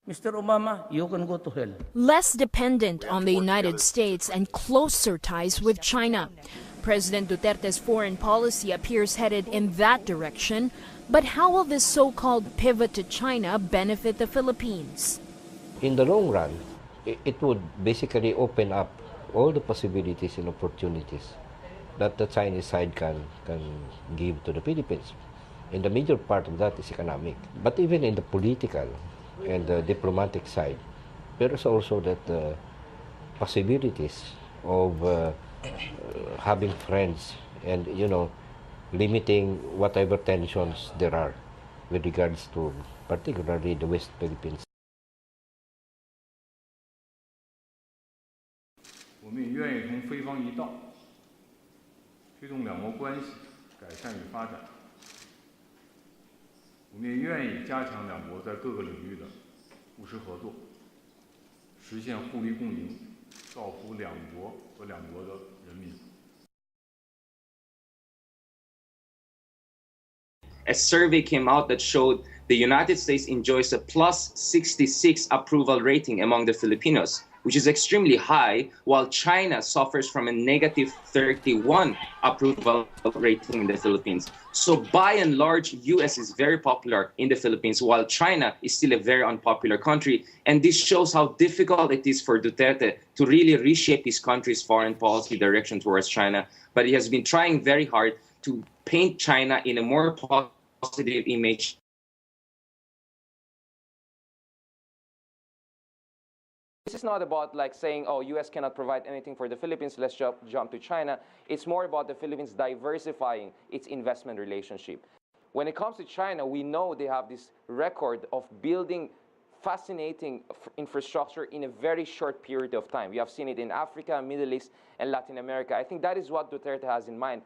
Mr. Obama, you can go to hell. Less dependent on the United States and closer ties with China. President Duterte's foreign policy appears headed in that direction. But how will this so-called pivot to China benefit the Philippines? In the long run, it would basically open up all the possibilities and opportunities that the Chinese side can give to the Philippines. And the major part of that is economic. But even in the political and the diplomatic side, there is also that possibilities of having friends and, limiting whatever tensions there are with regards to particularly the West Philippines. 我们也愿意同非方一道，推动两国关系改善与发展。我们也愿意加强两国在各个领域的务实合作，实现互利共赢，造福两国和两国的人民。 A survey came out that showed the United States enjoys a plus 66 approval rating among the Filipinos, which is extremely high, while China suffers from a negative 31 approval rating in the Philippines. So by and large, US is very popular in the Philippines, while China is still a very unpopular country. And this shows how difficult it is for Duterte to really reshape his country's foreign policy direction towards China. But he has been trying very hard to paint China in a more positive image. This is not about like saying, oh, US cannot provide anything for the Philippines, let's jump to China. It's more about the Philippines diversifying its investment relationship. When it comes to China, we know they have this record of building fascinating infrastructure in a very short period of time. We have seen it in Africa, Middle East, and Latin America. I think that is what Duterte has in mind.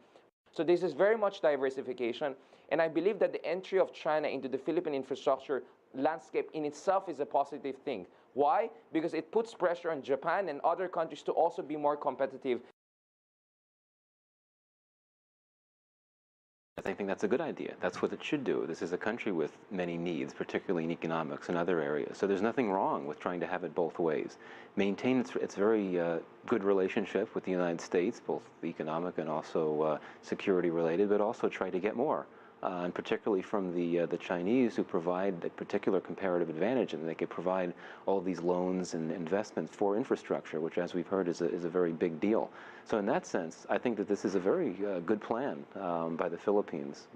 So this is very much diversification. And I believe that the entry of China into the Philippine infrastructure landscape in itself is a positive thing. Why? Because it puts pressure on Japan and other countries to also be more competitive. I think that's a good idea. That's what it should do. This is a country with many needs, particularly in economics and other areas. So there's nothing wrong with trying to have it both ways. Maintain its very good relationship with the United States, both economic and also security related, but also try to get more. And particularly from the Chinese, who provide a particular comparative advantage, and they can provide all these loans and investments for infrastructure, which, as we've heard, is a very big deal. So in that sense, I think that this is a very good plan by the Philippines.